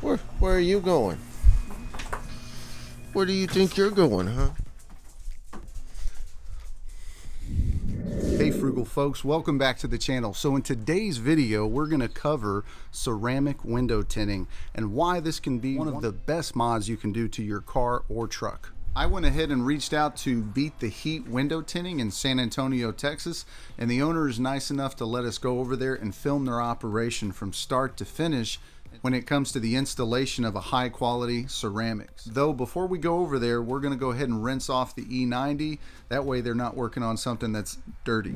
Where are you going? Where do you think you're going, huh? Hey frugal folks, welcome back to the channel. So in today's video, we're gonna cover ceramic window tinting and why this can be one of the best mods you can do to your car or truck. I went ahead and reached out to Beat the Heat Window Tinting in San Antonio, Texas, and the owner is nice enough to let us go over there and film their operation from start to finish when it comes to the installation of a high quality ceramics. Though before we go over there, we're gonna go ahead and rinse off the E90. That way they're not working on something that's dirty.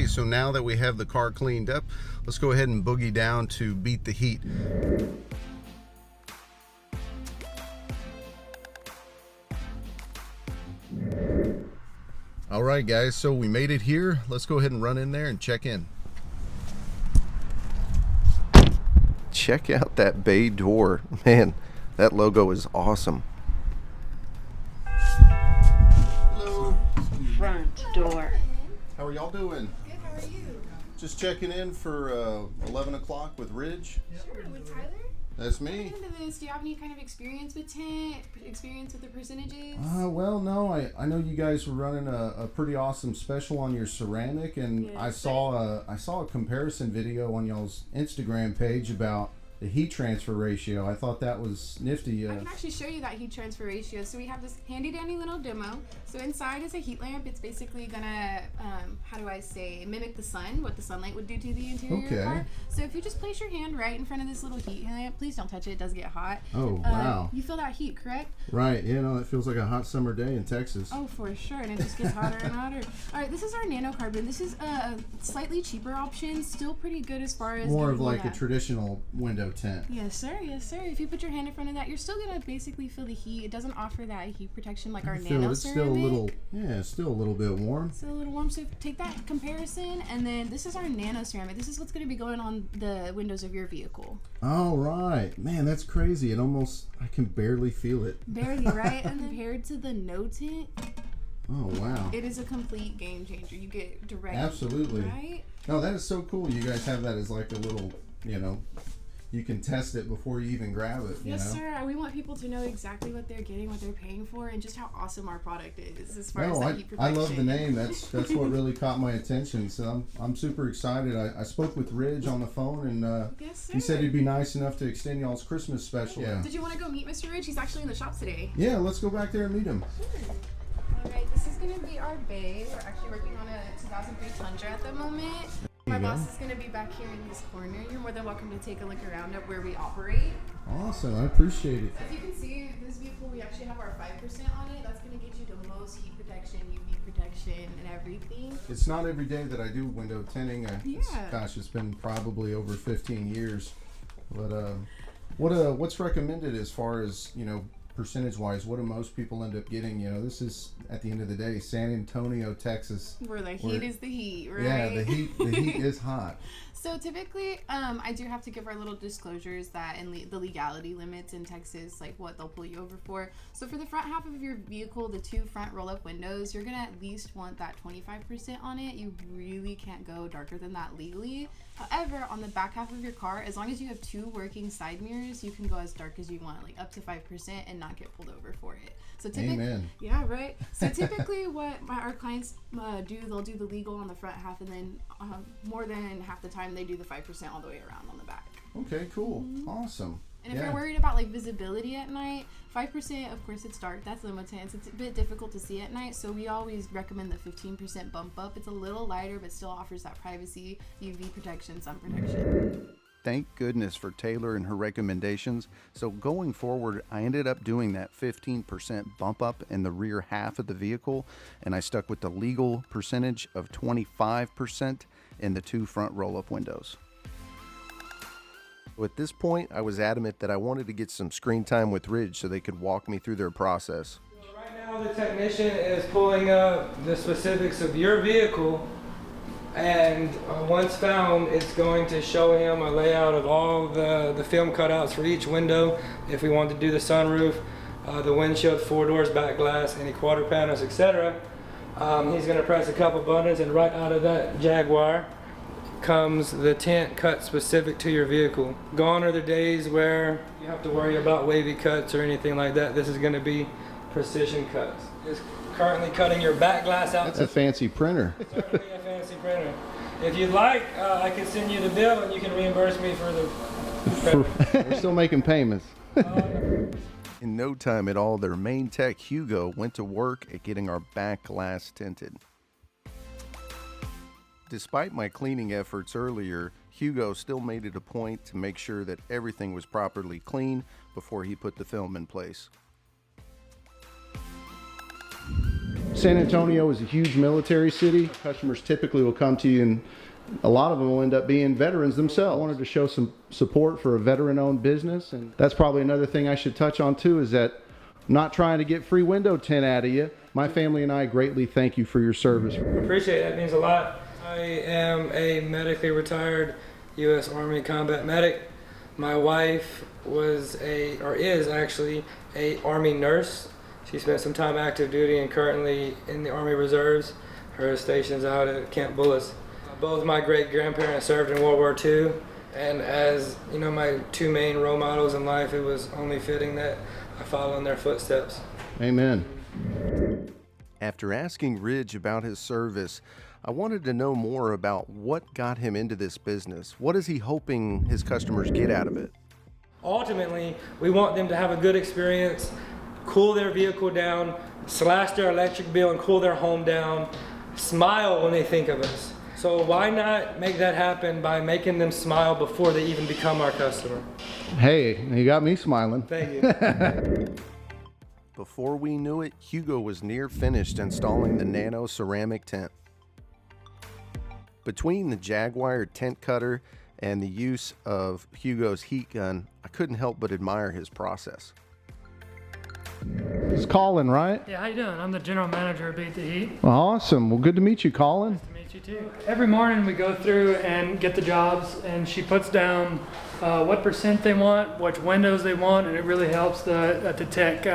So now that we have the car cleaned up, let's go ahead and boogie down to Beat the Heat. All right, guys, so we made it here. Let's go ahead and run in there and check in. Check out that bay door. Man, that logo is awesome. Hello. Front door. How are y'all doing? Good, how are you? Just checking in for 11 o'clock with Ridge. Sure, with Tyler? That's me. Into this, do you have any kind of experience with tint? Experience with the percentages? Well, no, I know you guys were running a pretty awesome special on your ceramic, and Yes. I saw a comparison video on y'all's Instagram page about the heat transfer ratio. I thought that was nifty. I can actually show you that heat transfer ratio. So we have this handy dandy little demo. So inside is a heat lamp. It's basically gonna, how do I say, mimic the sun, what the sunlight would do to the interior of your car. So if you just place your hand right in front of this little heat lamp, please don't touch it, it does get hot. Oh, wow. You feel that heat, correct? Right, you know, it feels like a hot summer day in Texas. Oh, for sure, and it just gets hotter and hotter. All right, this is our nano carbon. This is a slightly cheaper option, still pretty good as far as More of giving you like a that. Traditional window tint. Yes, sir. Yes, sir. If you put your hand in front of that, you're still gonna basically feel the heat. It doesn't offer that heat protection like our nano It's ceramic. still a little, yeah, it's still a little bit warm. Still a little warm. So take that comparison, and then this is our nano ceramic. This is what's gonna be going on the windows of your vehicle. All right, man, that's crazy. I can barely feel it. Barely, right? And compared to the no tint, Oh, wow. it is a complete game changer. You get direct. Absolutely. Right? No, that is so cool. You guys have that as like a little, you know, you can test it before you even grab it. Yes, you know? sir. We want people to know exactly what they're getting, what they're paying for, and just how awesome our product is as far as No, that heat I protection. love the name. That's what really caught my attention. So I'm super excited. I spoke with Ridge on the phone, and Yes, sir. he said he'd be nice enough to extend y'all's Christmas special. Yeah. Did you want to go meet Mr. Ridge? He's actually in the shop today. Yeah, let's go back there and meet him. All right, this is going to be our bay. We're actually working on a 2003 Tundra at the moment. My boss is going to be back here in this corner. You're more than welcome to take a look around at where we operate. Awesome. I appreciate it. As you can see, this vehicle, we actually have our 5% on it. That's going to get you the most heat protection, UV protection, and everything. It's not every day that I do window tinting. Yeah. Gosh, it's been probably over 15 years. But what's recommended as far as, you know, percentage-wise? What do most people end up getting? You know, this is, at the end of the day, San Antonio, Texas. Where the heat is the heat, right? Yeah, the heat is hot. So typically, I do have to give our little disclosures that in the legality limits in Texas, like what they'll pull you over for. So for the front half of your vehicle, the two front roll-up windows, you're gonna at least want that 25% on it. You really can't go darker than that legally. However, on the back half of your car, as long as you have two working side mirrors, you can go as dark as you want, like up to 5%, and not get pulled over for it. So typically, Amen. yeah, right. So typically, what our clients do, they'll do the legal on the front half, and then more than half the time, they do the 5% all the way around on the back. Okay, cool. Awesome. And if you're worried about like visibility at night, 5%, of course it's dark, that's limited. It's a bit difficult to see at night, so we always recommend the 15% bump up. It's a little lighter, but still offers that privacy, UV protection, sun protection. Thank goodness for Taylor and her recommendations. So going forward, I ended up doing that 15% bump up in the rear half of the vehicle, and I stuck with the legal percentage of 25% in the two front roll-up windows. At this point, I was adamant that I wanted to get some screen time with Ridge so they could walk me through their process. Right now the technician is pulling up the specifics of your vehicle And once found, it's going to show him a layout of all the film cutouts for each window. If we want to do the sunroof, the windshield, 4 doors, back glass, any quarter panels, etc. He's going to press a couple buttons, and right out of that Jaguar comes the tint cut specific to your vehicle. Gone are the days where you have to worry about wavy cuts or anything like that. This is going to be precision cuts. It's currently cutting your back glass out. That's a fancy printer. Certainly a fancy printer. If you'd like, I can send you the bill and you can reimburse me for the We're still making payments. In no time at all, their main tech, Hugo, went to work at getting our back glass tinted. Despite my cleaning efforts earlier, Hugo still made it a point to make sure that everything was properly clean before he put the film in place. San Antonio is a huge military city. Customers typically will come to you, and a lot of them will end up being veterans themselves. I wanted to show some support for a veteran-owned business, and that's probably another thing I should touch on too, is that I'm not trying to get free window tint out of you. My family and I greatly thank you for your service. Appreciate it. That means a lot. I am a medically retired U.S. Army combat medic. My wife was is actually a Army nurse. She spent some time active duty and currently in the Army Reserves. Her station's out at Camp Bullis. Both my great-grandparents served in World War II, and as you know, my 2 main role models in life, it was only fitting that I follow in their footsteps. Amen. After asking Ridge about his service, I wanted to know more about what got him into this business. What is he hoping his customers get out of it? Ultimately, we want them to have a good experience, cool their vehicle down, slash their electric bill and cool their home down, smile when they think of us. So why not make that happen by making them smile before they even become our customer? Hey, you got me smiling. Thank you. Before we knew it, Hugo was near finished installing the nano ceramic tint. Between the Jaguar tint cutter and the use of Hugo's heat gun, I couldn't help but admire his process. It's Colin, right? Yeah, how you doing? I'm the general manager of Beat the Heat. Awesome. Well, good to meet you, Colin. Nice to meet you too. Every morning we go through and get the jobs, and she puts down what percent they want, which windows they want, and it really helps the tech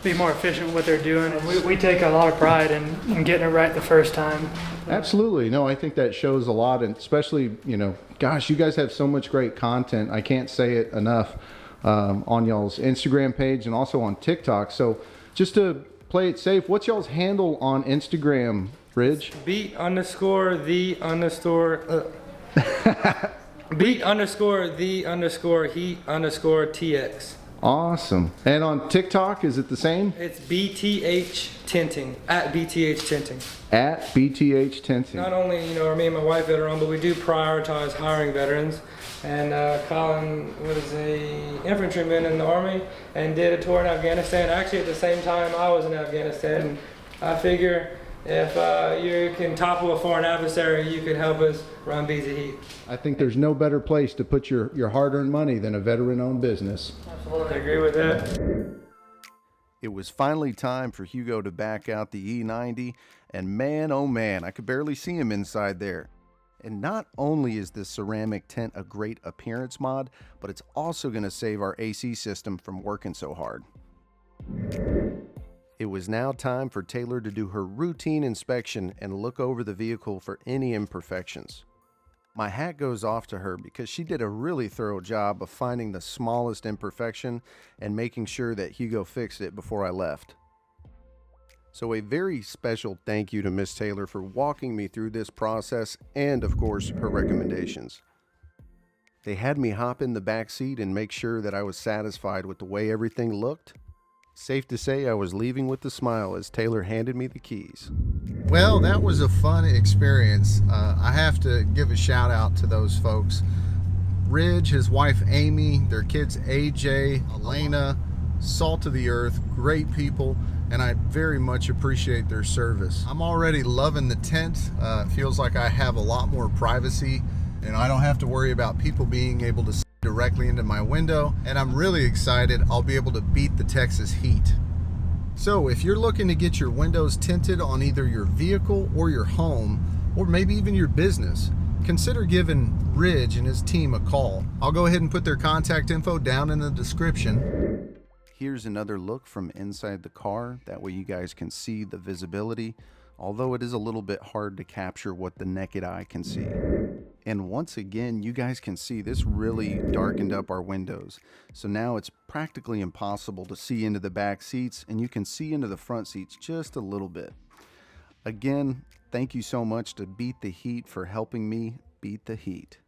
be more efficient with what they're doing. And we take a lot of pride in getting it right the first time. Absolutely. No, I think that shows a lot, and especially, you know, gosh, you guys have so much great content. I can't say it enough. On y'all's Instagram page and also on TikTok. So just to play it safe, what's y'all's handle on Instagram, Ridge? Beat_the_heat _TX. Awesome. And on TikTok, is it the same? It's BTH Tinting, at BTH Tinting. At BTH Tinting. Not only, you know, are me and my wife veteran, but we do prioritize hiring veterans. And Colin was a infantryman in the Army and did a tour in Afghanistan. Actually, at the same time I was in Afghanistan. And I figure if you can topple a foreign adversary, you can help us run Beat the Heat. I think there's no better place to put your hard-earned money than a veteran-owned business. Absolutely, I agree with that. It was finally time for Hugo to back out the E90, and man, oh man, I could barely see him inside there. And not only is this ceramic tint a great appearance mod, but it's also going to save our AC system from working so hard. It was now time for Taylor to do her routine inspection and look over the vehicle for any imperfections. My hat goes off to her because she did a really thorough job of finding the smallest imperfection and making sure that Hugo fixed it before I left. So a very special thank you to Miss Taylor for walking me through this process and, of course, her recommendations. They had me hop in the back seat and make sure that I was satisfied with the way everything looked. Safe to say I was leaving with a smile as Taylor handed me the keys. Well, that was a fun experience. I have to give a shout out to those folks. Ridge, his wife Amy, their kids AJ, Elena, salt of the earth, great people, and I very much appreciate their service. I'm already loving the tent. It feels like I have a lot more privacy, and I don't have to worry about people being able to see directly into my window, and I'm really excited I'll be able to beat the Texas heat. So if you're looking to get your windows tinted on either your vehicle or your home, or maybe even your business, consider giving Ridge and his team a call. I'll go ahead and put their contact info down in the description. Here's another look from inside the car. That way you guys can see the visibility, although it is a little bit hard to capture what the naked eye can see. And once again, you guys can see this really darkened up our windows. So now it's practically impossible to see into the back seats, and you can see into the front seats just a little bit. Again, thank you so much to Beat the Heat for helping me beat the heat.